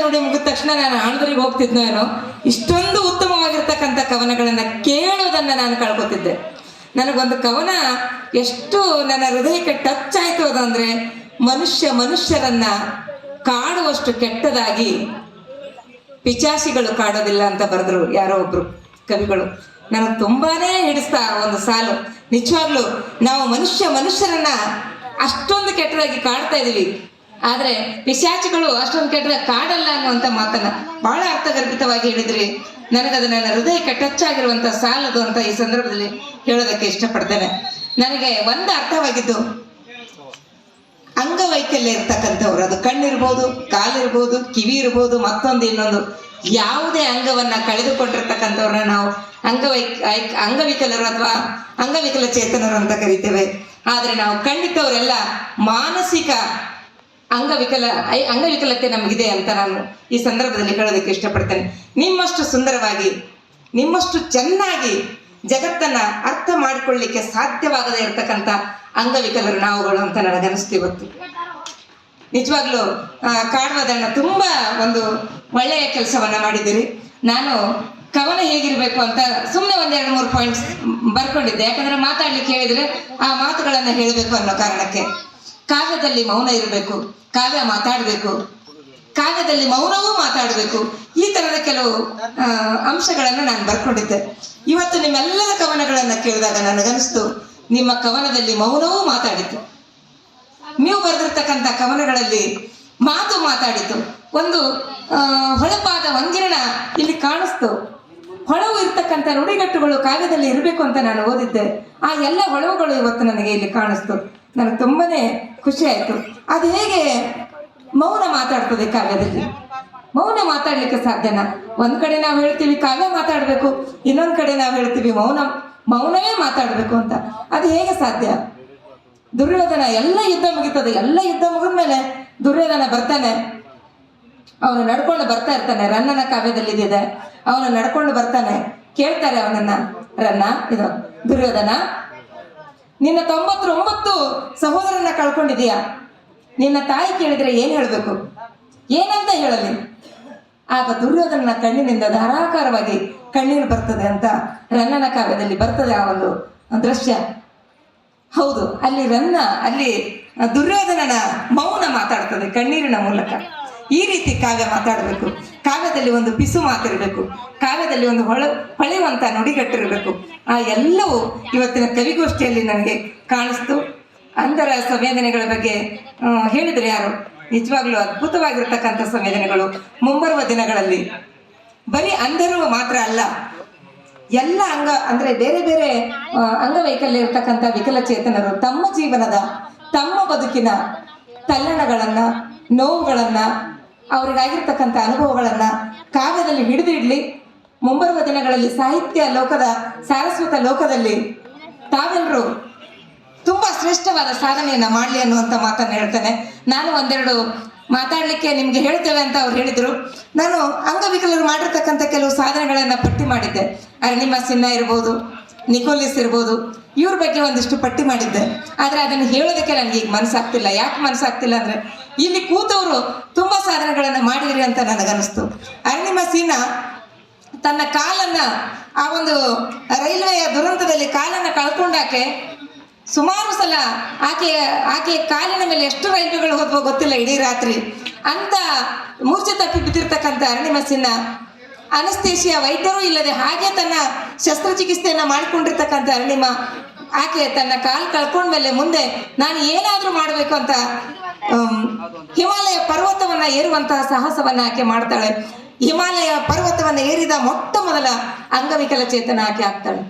ನುಡಿ ಮುಗಿದ ತಕ್ಷಣ ನಾನು ಆಂಧ್ರಿಗೆ ಹೋಗ್ತಿದ್ನೋ ಏನೋ, ಇಷ್ಟೊಂದು ಉತ್ತಮವಾಗಿರ್ತಕ್ಕಂಥ ಕವನಗಳನ್ನು ಕೇಳೋದನ್ನು ನಾನು ಕಳ್ಕೊತಿದ್ದೆ. ನನಗೊಂದು ಕವನ ಎಷ್ಟು ನನ್ನ ಹೃದಯಕ್ಕೆ ಟಚ್ ಆಯಿತು ಅದಂದರೆ, ಮನುಷ್ಯರನ್ನ ಕಾಡುವಷ್ಟು ಕೆಟ್ಟದಾಗಿ ಪಿಚಾಸಿಗಳು ಕಾಡೋದಿಲ್ಲ ಅಂತ ಬರೆದ್ರು ಯಾರೋ ಒಬ್ರು ಕವಿಗಳು. ನನಗೆ ತುಂಬಾನೇ ಹಿಡಿಸ್ತಾ ಒಂದು ಸಾಲು. ನಿಜವಾಗ್ಲೂ ನಾವು ಮನುಷ್ಯರನ್ನ ಅಷ್ಟೊಂದು ಕೆಟ್ಟದಾಗಿ ಕಾಡ್ತಾ ಇದೀವಿ, ಆದ್ರೆ ಪಿಶಾಚಿಗಳು ಅಷ್ಟೊಂದು ಕೆಟ್ಟದಾಗಿ ಕಾಡಲ್ಲ ಅನ್ನುವಂಥ ಮಾತನ್ನ ಬಹಳ ಅರ್ಥಗರ್ಭಿತವಾಗಿ ಹೇಳಿದ್ರಿ. ನನಗದು ನನ್ನ ಹೃದಯಕ್ಕೆ ಟಚ್ ಆಗಿರುವಂಥ ಸಾಲದು ಅಂತ ಈ ಸಂದರ್ಭದಲ್ಲಿ ಹೇಳೋದಕ್ಕೆ ಇಷ್ಟಪಡ್ತೇನೆ. ನನಗೆ ಒಂದು ಅರ್ಥವಾಗಿದ್ದು, ಅಂಗವೈಕಲ್ಯ ಇರ್ತಕ್ಕಂಥವ್ರು, ಅದು ಕಣ್ಣಿರ್ಬೋದು, ಕಾಲಿರ್ಬೋದು, ಕಿವಿ ಇರ್ಬೋದು, ಮತ್ತೊಂದು ಇನ್ನೊಂದು ಯಾವುದೇ ಅಂಗವನ್ನ ಕಳೆದುಕೊಂಡಿರ್ತಕ್ಕಂಥವ್ರನ್ನ ನಾವು ಅಂಗವಿಕಲರು ಅಥವಾ ಅಂಗವಿಕಲಚೇತನರು ಅಂತ ಕರಿತೇವೆ. ಆದರೆ ನಾವು ಖಂಡಿತವರೆಲ್ಲ ಮಾನಸಿಕ ಅಂಗವಿಕಲತೆ ನಮಗಿದೆ ಅಂತ ನಾನು ಈ ಸಂದರ್ಭದಲ್ಲಿ ಹೇಳೋದಕ್ಕೆ ಇಷ್ಟಪಡ್ತೇನೆ. ನಿಮ್ಮಷ್ಟು ಸುಂದರವಾಗಿ, ನಿಮ್ಮಷ್ಟು ಚೆನ್ನಾಗಿ ಜಗತ್ತನ್ನ ಅರ್ಥ ಮಾಡಿಕೊಳ್ಳಲಿಕ್ಕೆ ಸಾಧ್ಯವಾಗದೇ ಇರತಕ್ಕಂಥ ಅಂಗವಿಕಲರು ನಾವುಗಳು ಅಂತ ನನಗನ್ನಿಸ್ತು ಇವತ್ತು. ನಿಜವಾಗ್ಲೂ ಕಾಡುವುದನ್ನ ತುಂಬಾ ಒಂದು ಒಳ್ಳೆಯ ಕೆಲಸವನ್ನ ಮಾಡಿದ್ದೀರಿ. ನಾನು ಕವನ ಹೇಗಿರ್ಬೇಕು ಅಂತ ಸುಮ್ಮನೆ 1-2-3 ಪಾಯಿಂಟ್ಸ್ ಬರ್ಕೊಂಡಿದ್ದೆ. ಯಾಕಂದ್ರೆ ಮಾತಾಡ್ಲಿಕ್ಕೆ ಹೇಳಿದ್ರೆ ಆ ಮಾತುಗಳನ್ನ ಹೇಳಬೇಕು ಅನ್ನೋ ಕಾರಣಕ್ಕೆ. ಕಾವ್ಯದಲ್ಲಿ ಮೌನ ಇರಬೇಕು, ಕಾವ್ಯ ಮಾತಾಡಬೇಕು, ಕಾವ್ಯದಲ್ಲಿ ಮೌನವೂ ಮಾತಾಡಬೇಕು, ಈ ತರದ ಕೆಲವು ಅಂಶಗಳನ್ನು ನಾನು ಬರ್ಕೊಂಡಿದ್ದೆ. ಇವತ್ತು ನಿಮ್ಮೆಲ್ಲರ ಕವನಗಳನ್ನು ಕೇಳಿದಾಗ ನನಗನ್ನಿಸ್ತು, ನಿಮ್ಮ ಕವನದಲ್ಲಿ ಮೌನವೂ ಮಾತಾಡಿತು. ನೀವು ಬರೆದಿರ್ತಕ್ಕಂಥ ಕವನಗಳಲ್ಲಿ ಮಾತು ಮಾತಾಡಿತು. ಒಂದು ಹೊಳಪಾದ ಹೊಂಗಿರಣ ಇಲ್ಲಿ ಕಾಣಿಸ್ತು. ಹೊಳವು ಇರ್ತಕ್ಕಂಥ ನುಡಿಗಟ್ಟುಗಳು ಕಾವ್ಯದಲ್ಲಿ ಇರಬೇಕು ಅಂತ ನಾನು ಓದಿದ್ದೆ. ಆ ಎಲ್ಲ ಹೊಳವುಗಳು ಇವತ್ತು ನನಗೆ ಇಲ್ಲಿ ಕಾಣಿಸ್ತು. ನನಗೆ ತುಂಬಾನೇ ಖುಷಿ ಆಯಿತು. ಅದು ಹೇಗೆ ಮೌನ ಮಾತಾಡ್ತದೆ ಕಾವ್ಯದಲ್ಲಿ? ಮೌನ ಮಾತಾಡ್ಲಿಕ್ಕೆ ಸಾಧ್ಯನಾ? ಒಂದ್ ಕಡೆ ನಾವು ಹೇಳ್ತೀವಿ ಕಾವ್ಯ ಮಾತಾಡಬೇಕು, ಇನ್ನೊಂದ್ ಕಡೆ ನಾವು ಹೇಳ್ತೀವಿ ಮೌನವೇ ಮಾತಾಡಬೇಕು ಅಂತ. ಅದು ಹೇಗೆ ಸಾಧ್ಯ? ದುರ್ಯೋಧನ ಎಲ್ಲ ಯುದ್ಧ ಮುಗಿತದೆ, ಎಲ್ಲ ಯುದ್ಧ ಮುಗಿದ್ಮೇಲೆ ದುರ್ಯೋಧನ ಬರ್ತಾನೆ. ಅವನು ನಡ್ಕೊಂಡು ಬರ್ತಾ ಇರ್ತಾನೆ. ರನ್ನನ ಕಾವ್ಯದಲ್ಲಿ ಇದೆ. ಅವನು ನಡ್ಕೊಂಡು ಬರ್ತಾನೆ. ಕೇಳ್ತಾರೆ ಅವನನ್ನ, ರನ್ನ, ಇದು ದುರ್ಯೋಧನ, ನಿನ್ನ 99 ಸಹೋದರನ್ನ ಕಳ್ಕೊಂಡಿದೀಯಾ, ನಿನ್ನ ತಾಯಿ ಕೇಳಿದ್ರೆ ಏನ್ ಹೇಳ್ಬೇಕು, ಏನಂತ ಹೇಳಲಿ? ಆಗ ದುರ್ಯೋಧನನ ಕಣ್ಣಿನಿಂದ ಧಾರಾಕಾರವಾಗಿ ಕಣ್ಣೀರು ಬರ್ತದೆ ಅಂತ ರನ್ನನ ಕಾವ್ಯದಲ್ಲಿ ಬರ್ತದೆ ಆ ಒಂದು ದೃಶ್ಯ. ಹೌದು, ಅಲ್ಲಿ ದುರ್ಯೋಧನನ ಮೌನ ಮಾತಾಡ್ತದೆ ಕಣ್ಣೀರಿನ ಮೂಲಕ. ಈ ರೀತಿ ಕಾವ್ಯ ಮಾತಾಡಬೇಕು. ಕಾವ್ಯದಲ್ಲಿ ಒಂದು ಪಿಸು ಮಾತಿರಬೇಕು, ಕಾವ್ಯದಲ್ಲಿ ಒಂದು ಹೊಳೆಯುವಂತ ನುಡಿಗಟ್ಟಿರಬೇಕು. ಆ ಎಲ್ಲವೂ ಇವತ್ತಿನ ಕವಿಗೋಷ್ಠಿಯಲ್ಲಿ ನನಗೆ ಕಾಣಿಸ್ತು. ಅಂಧರ ಸಂವೇದನೆಗಳ ಬಗ್ಗೆ ಹೇಳಿದ್ರೆ ಯಾರು, ನಿಜವಾಗ್ಲೂ ಅದ್ಭುತವಾಗಿರ್ತಕ್ಕಂಥ ಸಂವೇದನೆಗಳು. ಮುಂಬರುವ ದಿನಗಳಲ್ಲಿ ಬರೀ ಅಂಧರು ಮಾತ್ರ ಅಲ್ಲ, ಎಲ್ಲ ಅಂದ್ರೆ ಬೇರೆ ಬೇರೆ ಅಂಗವೈಕಲ್ಯ ಇರ್ತಕ್ಕಂಥ ವಿಕಲಚೇತನರು ತಮ್ಮ ಜೀವನದ, ತಮ್ಮ ಬದುಕಿನ ತಲ್ಲಣಗಳನ್ನ, ನೋವುಗಳನ್ನ, ಅವರಿಗಾಗಿರ್ತಕ್ಕಂಥ ಅನುಭವಗಳನ್ನ ಕಾವ್ಯದಲ್ಲಿ ಹಿಡಿದಿಡ್ಲಿ. ಮುಂಬರುವ ದಿನಗಳಲ್ಲಿ ಸಾಹಿತ್ಯ ಲೋಕದ, ಸಾರಸ್ವತ ಲೋಕದಲ್ಲಿ ತಾವೆಲ್ಲರೂ ತುಂಬಾ ಶ್ರೇಷ್ಠವಾದ ಸಾಧನೆಯನ್ನ ಮಾಡಲಿ ಅನ್ನುವಂಥ ಮಾತನ್ನು ಹೇಳ್ತೇನೆ. ನಾನು 1-2 ಮಾತಾಡ್ಲಿಕ್ಕೆ ನಿಮ್ಗೆ ಹೇಳ್ತೇವೆ ಅಂತ ಅವ್ರು ಹೇಳಿದ್ರು. ನಾನು ಅಂಗವಿಕಲರು ಮಾಡಿರ್ತಕ್ಕಂಥ ಕೆಲವು ಸಾಧನೆಗಳನ್ನ ಪಟ್ಟಿ ಮಾಡಿದ್ದೆ. ಅರುಣಿಮಾ ಸಿನ್ಹಾ ಇರ್ಬೋದು, ನಿಕೋಲಿಸ್ ಇರ್ಬೋದು, ಇವ್ರ ಬಗ್ಗೆ ಒಂದಿಷ್ಟು ಪಟ್ಟಿ ಮಾಡಿದ್ದೆ. ಆದ್ರೆ ಅದನ್ನು ಹೇಳೋದಕ್ಕೆ ನನಗೆ ಈಗ ಮನಸ್ಸಾಗ್ತಿಲ್ಲ. ಯಾಕೆ ಮನಸ್ಸಾಗ್ತಿಲ್ಲ ಅಂದ್ರೆ, ಇಲ್ಲಿ ಕೂತವರು ತುಂಬಾ ಸಾಧನೆಗಳನ್ನ ಮಾಡಿದ್ರಿ ಅಂತ ನನಗನ್ನಿಸ್ತು. ಅರುಣಿಮಾ ಸಿನ್ಹಾ ತನ್ನ ಕಾಲನ್ನ ಆ ಒಂದು ರೈಲ್ವೆಯ ದುರಂತದಲ್ಲಿ ಕಾಲನ್ನ ಕಳ್ಕೊಂಡಾಕೆ ಸುಮಾರು ಸಲ ಆಕೆಯ ಕಾಲಿನ ಮೇಲೆ ಎಷ್ಟು ರೈಲ್ವೆಗಳು ಹೋದ್ವೋ ಗೊತ್ತಿಲ್ಲ ಇಡೀ ರಾತ್ರಿ ಅಂತ ಮೂರ್ಛೆ ತಪ್ಪಿ ಬಿದ್ದಿರ್ತಕ್ಕಂಥ ಅರುಣಿಮಾ ಸಿನ್ಹಾ ಅನಸ್ತೇಶಿಯಾ ವೈದ್ಯರೂ ಇಲ್ಲದೆ ಹಾಗೆ ತನ್ನ ಶಸ್ತ್ರಚಿಕಿತ್ಸೆಯನ್ನ ಮಾಡಿಕೊಂಡಿರ್ತಕ್ಕಂಥ ಅರುಣಿಮಾ, ಆಕೆ ತನ್ನ ಕಾಲು ಕಳ್ಕೊಂಡ್ಮೇಲೆ ಮುಂದೆ ನಾನು ಏನಾದ್ರೂ ಮಾಡಬೇಕು ಅಂತ ಹಿಮಾಲಯ ಪರ್ವತವನ್ನ ಏರುವಂತಹ ಸಾಹಸವನ್ನ ಆಕೆ ಮಾಡ್ತಾಳೆ. ಹಿಮಾಲಯ ಪರ್ವತವನ್ನ ಏರಿದ ಮೊಟ್ಟ ಮೊದಲ ಅಂಗವಿಕಲ ಚೇತನ ಆಕೆ ಆಗ್ತಾಳೆ.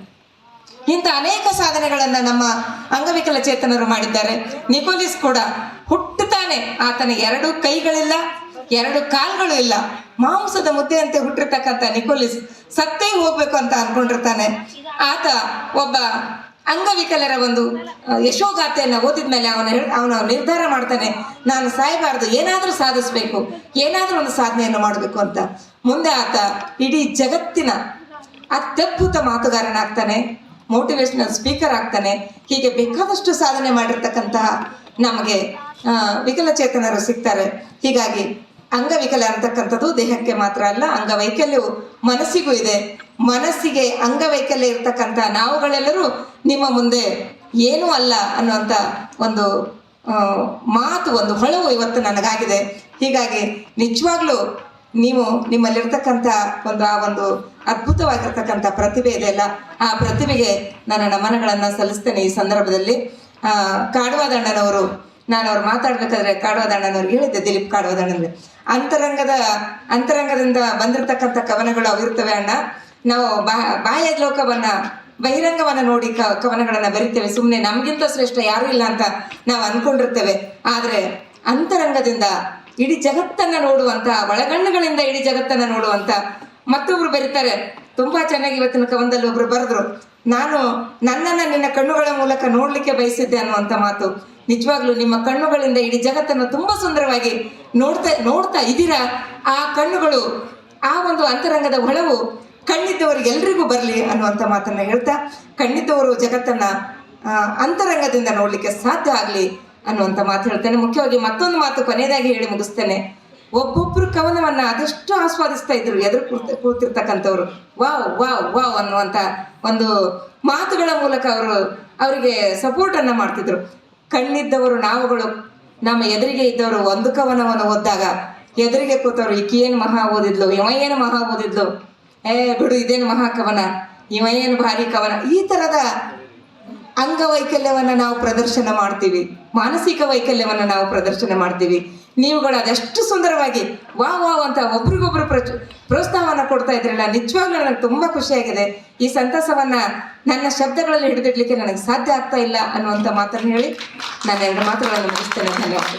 ಇಂಥ ಅನೇಕ ಸಾಧನೆಗಳನ್ನ ನಮ್ಮ ಅಂಗವಿಕಲ ಚೇತನರು ಮಾಡಿದ್ದಾರೆ. ನಿಕೋಲಿಸ್ ಕೂಡ ಹುಟ್ಟುತ್ತಾನೆ, ಆತನ 2 ಕೈಗಳಿಲ್ಲ, 2 ಕಾಲ್ಗಳು ಇಲ್ಲ, ಮಾಂಸದ ಮುದ್ದೆಯಂತೆ ಹುಟ್ಟಿರ್ತಕ್ಕಂಥ ನಿಕೋಲಿಸ್ ಸತ್ತೇ ಹೋಗ್ಬೇಕು ಅಂತ ಅನ್ಕೊಂಡಿರ್ತಾನೆ. ಆತ ಒಬ್ಬ ಅಂಗವಿಕಲರ ಒಂದು ಯಶೋಗಾಥೆಯನ್ನು ಓದಿದ್ಮೇಲೆ ಅವನು ನಿರ್ಧಾರ ಮಾಡ್ತಾನೆ, ನಾನು ಸಾಯಬಾರ್ದು, ಏನಾದರೂ ಸಾಧಿಸ್ಬೇಕು, ಏನಾದರೂ ಒಂದು ಸಾಧನೆಯನ್ನು ಮಾಡಬೇಕು ಅಂತ. ಮುಂದೆ ಆತ ಇಡೀ ಜಗತ್ತಿನ ಅತ್ಯದ್ಭುತ ಮಾತುಗಾರನಾಗ್ತಾನೆ, ಮೋಟಿವೇಶನಲ್ ಸ್ಪೀಕರ್ ಆಗ್ತಾನೆ. ಹೀಗೆ ಬೇಕಾದಷ್ಟು ಸಾಧನೆ ಮಾಡಿರ್ತಕ್ಕಂತಹ ನಮಗೆ ವಿಕಲಚೇತನರು ಸಿಗ್ತಾರೆ. ಹೀಗಾಗಿ ಅಂಗವಿಕಲ ಅಂತಕ್ಕಂಥದ್ದು ದೇಹಕ್ಕೆ ಮಾತ್ರ ಅಲ್ಲ, ಅಂಗವೈಕಲ್ಯವು ಮನಸ್ಸಿಗೂ ಇದೆ. ಮನಸ್ಸಿಗೆ ಅಂಗವೈಕಲ್ಯ ಇರ್ತಕ್ಕಂಥ ನಾವುಗಳೆಲ್ಲರೂ ನಿಮ್ಮ ಮುಂದೆ ಏನೂ ಅಲ್ಲ ಅನ್ನುವಂಥ ಒಂದು ಮಾತು, ಒಂದು ಹೊಳವು ಇವತ್ತು ನನಗಾಗಿದೆ. ಹೀಗಾಗಿ ನಿಜವಾಗ್ಲೂ ನೀವು ನಿಮ್ಮಲ್ಲಿರ್ತಕ್ಕಂಥ ಒಂದು ಅದ್ಭುತವಾಗಿರ್ತಕ್ಕಂಥ ಪ್ರತಿಭೆ ಇದೆಯಲ್ಲ, ಆ ಪ್ರತಿಭೆಗೆ ನಾನು ನಮನಗಳನ್ನು ಸಲ್ಲಿಸ್ತೇನೆ. ಈ ಸಂದರ್ಭದಲ್ಲಿ ಕಾಡವಾದಣ್ಣನವರು, ನಾನು ಅವ್ರು ಮಾತಾಡ್ಬೇಕಾದ್ರೆ ಕಾಡವಾದಣ್ಣನವ್ರಿಗೆ ಹೇಳಿದ್ದೆ, ದಿಲೀಪ್ ಕಾಡವಾದಣ್ಣನಿಗೆ, ಅಂತರಂಗದಿಂದ ಬಂದಿರತಕ್ಕಂಥ ಕವನಗಳು ಅವಿರ್ತವೆ ಅಣ್ಣ. ನಾವು ಬಾಹ್ಯ ಲೋಕವನ್ನ ಬಹಿರಂಗವನ್ನ ನೋಡಿ ಕವನಗಳನ್ನ ಬರಿತೇವೆ. ಸುಮ್ಮನೆ ನಮಗಿಂತ ಶ್ರೇಷ್ಠ ಯಾರೂ ಇಲ್ಲ ಅಂತ ನಾವು ಅನ್ಕೊಂಡಿರ್ತೇವೆ. ಆದರೆ ಅಂತರಂಗದಿಂದ ಇಡೀ ಜಗತ್ತನ್ನ ನೋಡುವಂತ, ಒಳಗಣ್ಣುಗಳಿಂದ ಇಡೀ ಜಗತ್ತನ್ನ ನೋಡುವಂತ ಮತ್ತೊಬ್ರು ಬರೀತಾರೆ. ತುಂಬಾ ಚೆನ್ನಾಗಿ ಇವತ್ತಿನ ಕವನದಲ್ಲಿ ಒಬ್ರು ಬರೆದ್ರು, ನಾನು ನನ್ನನ್ನ ನಿನ್ನ ಕಣ್ಣುಗಳ ಮೂಲಕ ನೋಡ್ಲಿಕ್ಕೆ ಬಯಸಿದ್ದೆ ಅನ್ನುವಂಥ ಮಾತು. ನಿಜವಾಗ್ಲೂ ನಿಮ್ಮ ಕಣ್ಣುಗಳಿಂದ ಇಡೀ ಜಗತ್ತನ್ನು ತುಂಬಾ ಸುಂದರವಾಗಿ ನೋಡ್ತಾ ಇದ್ದೀರಾ. ಆ ಕಣ್ಣುಗಳು, ಆ ಒಂದು ಅಂತರಂಗದ ಹೊಳವು ಕಣ್ಣಿದ್ದವರಿಗೆ ಎಲ್ರಿಗೂ ಬರಲಿ ಅನ್ನುವಂಥ ಮಾತನ್ನ ಹೇಳ್ತಾ, ಕಣ್ಣಿದ್ದವರು ಜಗತ್ತನ್ನ ಅಂತರಂಗದಿಂದ ನೋಡ್ಲಿಕ್ಕೆ ಸಾಧ್ಯ ಆಗಲಿ ಅನ್ನುವಂಥ ಮಾತು ಹೇಳ್ತೇನೆ. ಮುಖ್ಯವಾಗಿ ಮತ್ತೊಂದು ಮಾತು ಕೊನೆಯದಾಗಿ ಹೇಳಿ ಮುಗಿಸ್ತೇನೆ. ಒಬ್ಬೊಬ್ರು ಕವನವನ್ನ ಅದೆಷ್ಟು ಆಸ್ವಾದಿಸ್ತಾ ಇದ್ರು ಎದುರು ಕೂತಿರ್ತಕ್ಕಂಥವ್ರು. ವಾವ್ ವಾವ್ ವಾವ್ ಅನ್ನುವಂಥ ಒಂದು ಮಾತುಗಳ ಮೂಲಕ ಅವರಿಗೆ ಸಪೋರ್ಟ್ ಅನ್ನ ಮಾಡ್ತಿದ್ರು. ಕಣ್ಣಿದ್ದವರು ನಾವುಗಳು ನಮ್ಮ ಎದುರಿಗೆ ಇದ್ದವರು ಒಂದು ಕವನವನ್ನು ಓದಿದಾಗ ಎದುರಿಗೆ ಕೂತವ್ರು, ಈಕಿ ಏನು ಮಹಾ ಓದಿದ್ಲು, ಇವ ಏನು ಮಹಾ ಓದಿದ್ಲು, ಬಿಡು ಇದೇನು ಮಹಾ ಕವನ, ಇವ ಏನು ಭಾರಿ ಕವನ. ಈ ತರದ ಅಂಗವೈಕಲ್ಯವನ್ನ ನಾವು ಪ್ರದರ್ಶನ ಮಾಡ್ತೀವಿ, ಮಾನಸಿಕ ವೈಕಲ್ಯವನ್ನ ನಾವು ಪ್ರದರ್ಶನ ಮಾಡ್ತೀವಿ. ನೀವುಗಳು ಅದೆಷ್ಟು ಸುಂದರವಾಗಿ ವಾವ್ ವಾವ್ ಅಂತ ಒಬ್ರಿಗೊಬ್ರು ಪ್ರೋತ್ಸಾಹವನ್ನ ಕೊಡ್ತಾ ಇದ್ರಲ್ಲ, ನಿಜವಾಗ್ಲೂ ನನಗೆ ತುಂಬಾ ಖುಷಿಯಾಗಿದೆ. ಈ ಸಂತಸವನ್ನ ನನ್ನ ಶಬ್ದಗಳಲ್ಲಿ ಹಿಡಿದಿಡ್ಲಿಕ್ಕೆ ನನಗೆ ಸಾಧ್ಯ ಆಗ್ತಾ ಇಲ್ಲ ಅನ್ನುವಂಥ ಮಾತನ್ನು ಹೇಳಿ ನಾನು 2 ಮಾತುಗಳನ್ನು ಮುಗಿಸ್ತೇನೆ. ಧನ್ಯವಾದ.